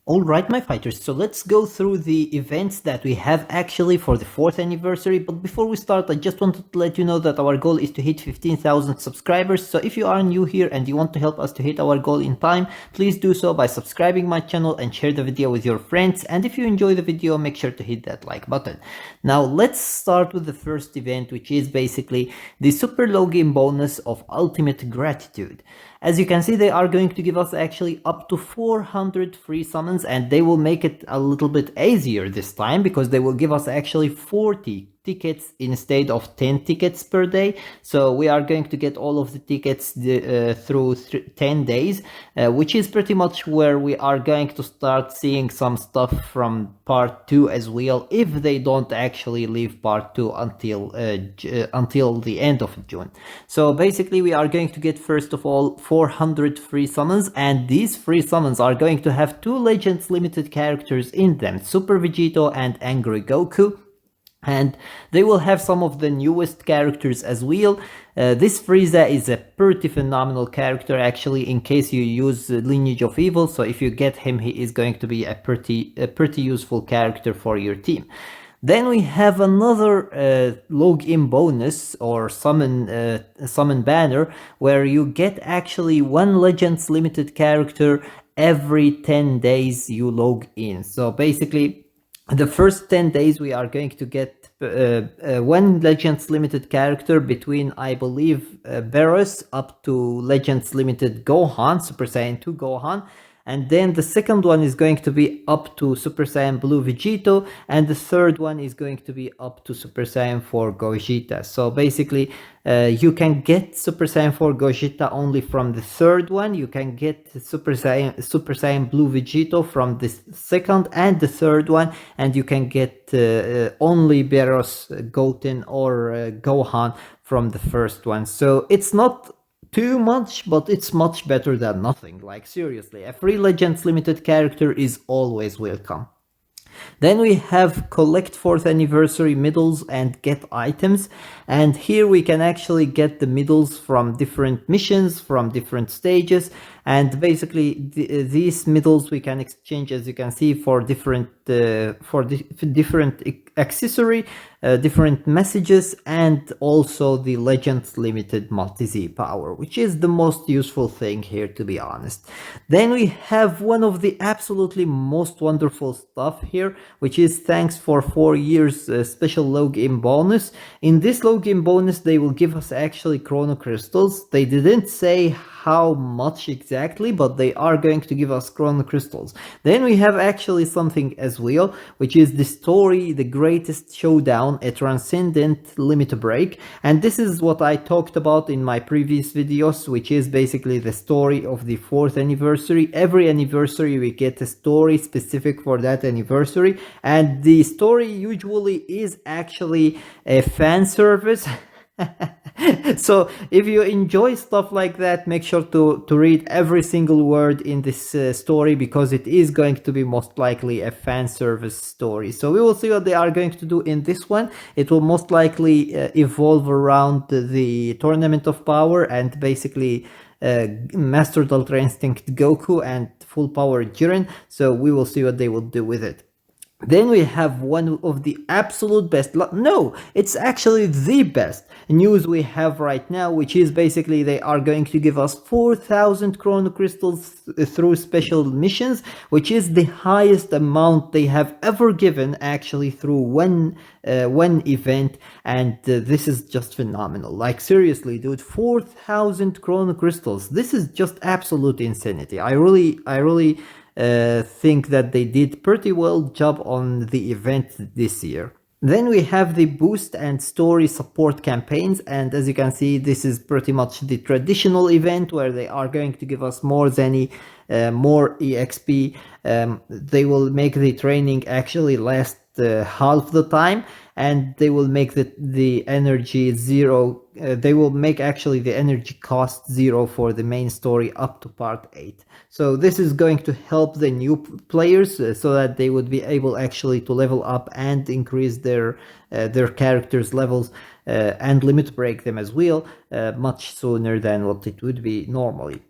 Alright, my fighters, so let's go through the events that we have actually for the 4th anniversary, but before we start I just wanted to let you know that our goal is to hit 15,000 subscribers, so if you are new here and you want to help us to hit our goal in time, please do so by subscribing my channel and share the video with your friends, and if you enjoy the video, make sure to hit that like button. Now let's start with the first event, which is basically the super low game bonus of Ultimate Gratitude. As you can see, they are going to give us actually up to 400 free summons, and they will make it a little bit easier this time because they will give us actually 40 tickets instead of 10 tickets per day. So we are going to get all of the tickets through 10 days, which is pretty much where we are going to start seeing some stuff from part 2 as well, if they don't actually leave part 2 until the end of June. So basically we are going to get first of all 400 free summons, and these free summons are going to have 2 Legends limited characters in them, Super Vegito and Angry Goku. And they will have some of the newest characters as well. This Frieza is a pretty phenomenal character actually, in case you use Lineage of Evil. So if you get him, he is going to be a pretty useful character for your team. Then we have another log-in bonus or summon banner, where you get actually 1 Legends limited character every 10 days you log in. So basically, the first 10 days we are going to get 1 Legends limited character between, I believe, Beerus up to Legends limited Gohan, Super Saiyan 2 Gohan. And then the second one is going to be up to Super Saiyan Blue Vegito, and the third one is going to be up to Super Saiyan 4 Gogeta. So basically, you can get Super Saiyan 4 Gogeta only from the third one. You can get Super Saiyan Blue Vegito from the second and the third one, and you can get only Beerus, Goten, or Gohan from the first one. So it's not too much, but it's much better than nothing. Like seriously, a free Legends limited character is always welcome. Then we have collect 4th anniversary medals and get items, and here we can actually get the medals from different missions, from different stages, and basically these medals we can exchange, as you can see, for different accessory, different messages, and also the Legends limited multi-Z power, which is the most useful thing here, to be honest. Then we have one of the absolutely most wonderful stuff here, which is thanks for 4 years special login bonus. In this login bonus they will give us actually chrono crystals. They didn't say how much exactly, but they are going to give us chrono crystals. Then we have actually something as well, which is the story, The Greatest Showdown, a transcendent limit break. And this is what I talked about in my previous videos, which is basically the story of the 4th anniversary. Every anniversary we get a story specific for that anniversary, and the story usually is actually a fan service. So if you enjoy stuff like that, make sure to read every single word in this story, because it is going to be most likely a fan service story. So we will see what they are going to do in this one. It will most likely evolve around the Tournament of Power and basically Mastered Ultra Instinct Goku and Full Power Jiren. So we will see what they will do with it. Then we have one of the absolute best, no, it's actually the best news we have right now, which is basically they are going to give us 4,000 chrono crystals through special missions, which is the highest amount they have ever given actually through one event, and this is just phenomenal. Like seriously, dude, 4,000 chrono crystals, this is just absolute insanity. I really think that they did pretty well job on the event this year. Then we have the boost and story support campaigns, and as you can see, this is pretty much the traditional event where they are going to give us more Zenny, more EXP. They will make the training actually last half the time, and they will make the energy zero. They will make actually the energy cost 0 for the main story up to part 8. So this is going to help the new players so that they would be able actually to level up and increase their characters levels and limit break them as well much sooner than what it would be normally.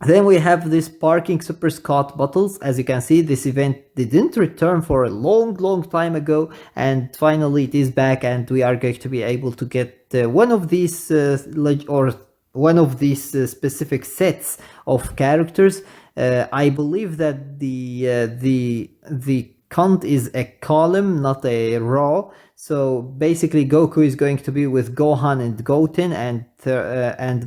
Then we have this parking super Scott bottles. As you can see, this event didn't return for a long time ago, and finally it is back, and we are going to be able to get one of these specific sets of characters. I believe that the count is a column, not a row. So basically, Goku is going to be with Gohan and Goten, and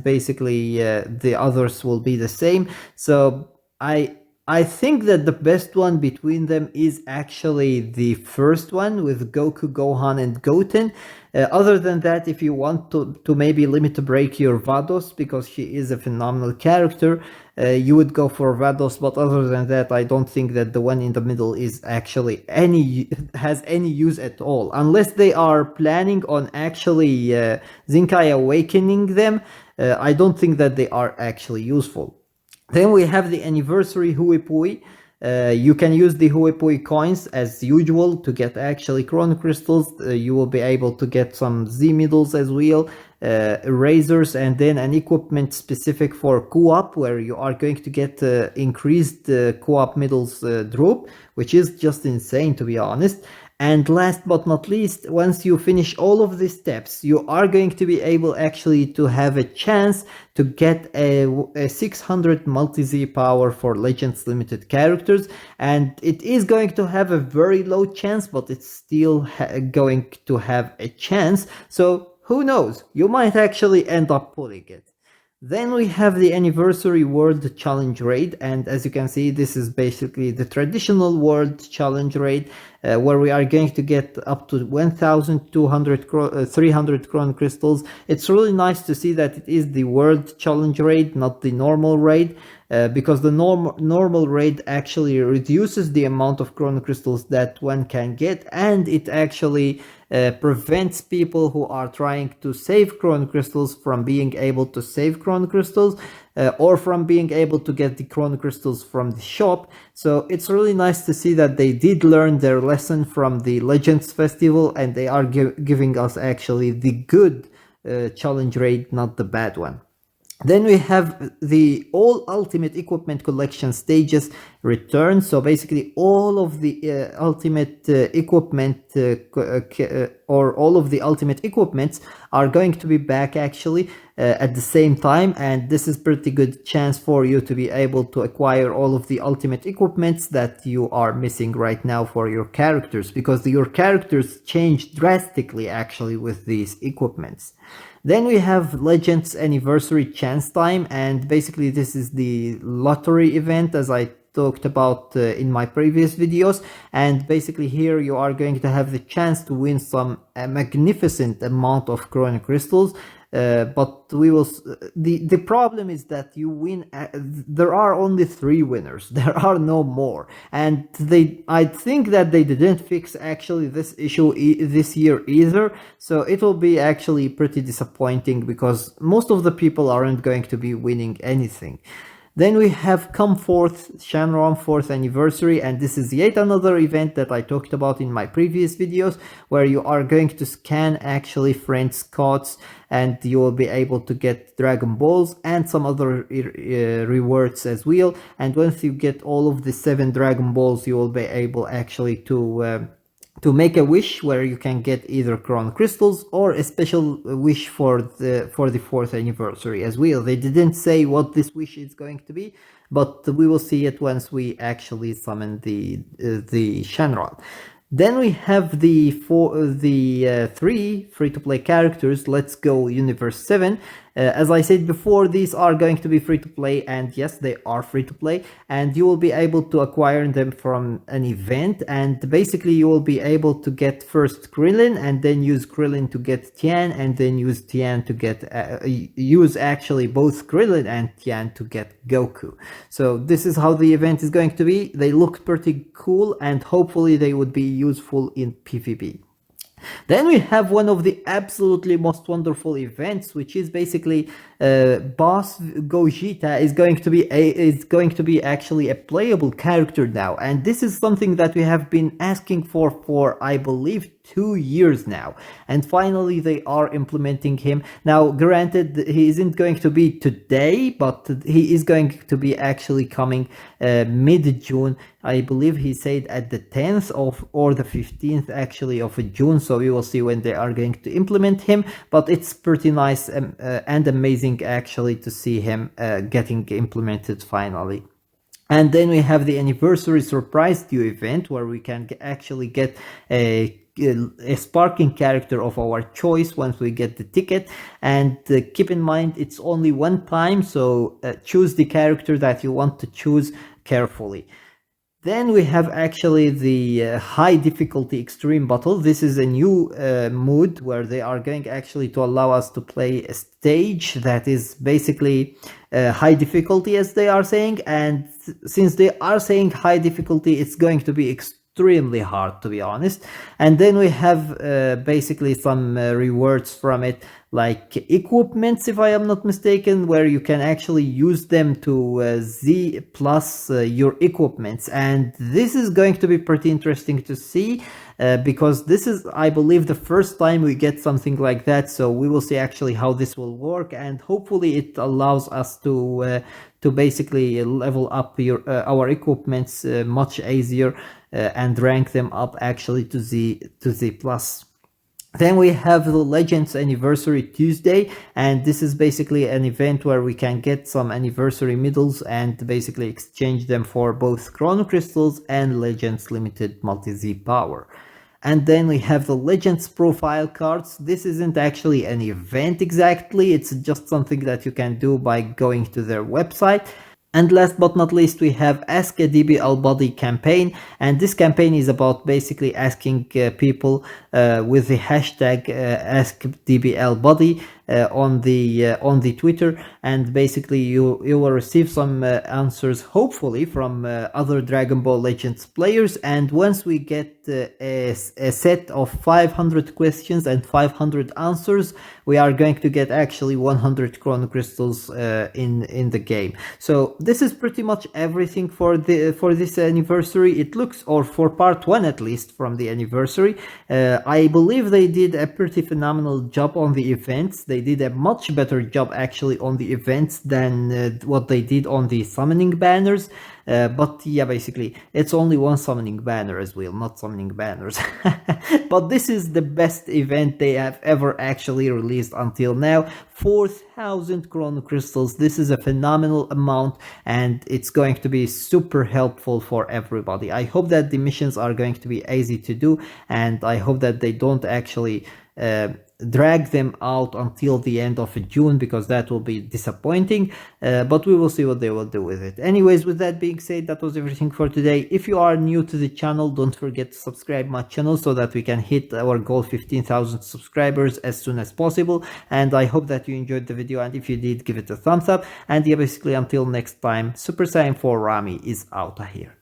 basically the others will be the same. So I think that the best one between them is actually the first one with Goku, Gohan, and Goten. Other than that, if you want to maybe limit break your Vados, because she is a phenomenal character, you would go for Vados. But other than that, I don't think that the one in the middle is actually has any use at all, unless they are planning on actually Zenkai awakening them. I don't think that they are actually useful. Then we have the anniversary Huipui. You can use the Huipui coins as usual to get actually chrono crystals. You will be able to get some Z medals as well, erasers, and then an equipment specific for co-op, where you are going to get increased co-op medals drop, which is just insane, to be honest. And last but not least, once you finish all of these steps, you are going to be able actually to have a chance to get a 600 multi-Z power for Legends Limited characters. And it is going to have a very low chance, but it's still going to have a chance. So who knows? You might actually end up pulling it. Then we have the Anniversary World Challenge Raid, and as you can see, this is basically the traditional World Challenge Raid, where we are going to get up to 300 Chrono Crystals. It's really nice to see that it is the World Challenge Raid, not the normal raid, because the normal raid actually reduces the amount of Chrono Crystals that one can get, and it actually prevents people who are trying to save Chrono Crystals from being able to save Chrono Crystals, or from being able to get the Chrono Crystals from the shop. So it's really nice to see that they did learn their lesson from the Legends Festival, and they are giving us actually the good challenge raid, not the bad one. Then we have the all ultimate equipment collection stages return. So basically all of the ultimate equipment or all of the ultimate equipments are going to be back actually at the same time, and this is pretty good chance for you to be able to acquire all of the ultimate equipments that you are missing right now for your characters, because your characters change drastically actually with these equipments. Then we have Legends Anniversary Chance Time, and basically this is the lottery event, as I talked about in my previous videos. And basically here you are going to have the chance to win a magnificent amount of Chrono Crystals. But we will. The problem is that you win. There are only 3 winners. There are no more, and I think that they didn't fix actually this issue this year either. So it will be actually pretty disappointing, because most of the people aren't going to be winning anything. Then we have Come Forth Shenron 4th Anniversary, and this is yet another event that I talked about in my previous videos, where you are going to scan actually friend Scots, and you will be able to get Dragon Balls and some other rewards as well. And once you get all of the 7 Dragon Balls, you will be able actually to make a wish where you can get either Chrono Crystals or a special wish for the 4th anniversary as well. They didn't say what this wish is going to be, but we will see it once we actually summon the Shenron. Then we have the 3 free-to-play characters. Let's go Universe 7. As I said before, these are going to be free-to-play, and yes, they are free-to-play, and you will be able to acquire them from an event, and basically you will be able to get first Krillin, and then use Krillin to get Tien, and then use Tien to get use actually both Krillin and Tien to get Goku. So this is how the event is going to be. They look pretty cool, and hopefully they would be useful in PvP. Then we have one of the absolutely most wonderful events, which is basically Boss Gogeta is going to be actually a playable character now, and this is something that we have been asking for I believe 2 years now, and finally they are implementing him. Now granted, he isn't going to be today, but he is going to be actually coming mid-June. I believe he said at the 10th of or the 15th actually of June, so we will see when they are going to implement him, but it's pretty nice and amazing actually to see him getting implemented finally. And then we have the anniversary surprise due event, where we can actually get a sparking character of our choice once we get the ticket. And keep in mind, it's only one time, so choose the character that you want to choose carefully. Then we have actually the high difficulty extreme battle. This is a new mood where they are going actually to allow us to play a stage that is basically high difficulty, as they are saying. And since they are saying high difficulty, it's going to be extremely hard, to be honest. And then we have basically some rewards from it, like equipments, if I am not mistaken, where you can actually use them to Z plus your equipments. And this is going to be pretty interesting to see because this is, I believe, the first time we get something like that. So we will see actually how this will work, and hopefully it allows us to basically level up our equipments much easier and rank them up actually to Z plus. Then we have the Legends Anniversary Tuesday, and this is basically an event where we can get some anniversary medals and basically exchange them for both Chrono Crystals and Legends Limited Multi-Z Power. And then we have the Legends profile cards. This isn't actually an event exactly, it's just something that you can do by going to their website. And last but not least, we have Ask a DBL Buddy campaign, and this campaign is about basically asking people with the hashtag AskDBLBuddy on the Twitter, and basically you will receive some answers, hopefully, from other Dragon Ball Legends players. And once we get a set of 500 questions and 500 answers, we are going to get actually 100 Chrono Crystals in the game. So this is pretty much everything for this anniversary. It looks, or for part 1 at least from the anniversary. I believe they did a pretty phenomenal job on the events. They did a much better job actually on the events than what they did on the summoning banners. But yeah, basically it's only one summoning banner as well, not summoning banners. But this is the best event they have ever actually released until now. 4,000 Chrono Crystals. This is a phenomenal amount, and it's going to be super helpful for everybody. I hope that the missions are going to be easy to do, and I hope that they don't actually drag them out until the end of June, because that will be disappointing, but we will see what they will do with it. Anyways, with that being said, that was everything for today. If you are new to the channel, don't forget to subscribe my channel so that we can hit our goal 15,000 subscribers as soon as possible. And I hope that you enjoyed the video, and if you did, give it a thumbs up. And yeah, basically until next time, Super Saiyan 4 Rami is out of here.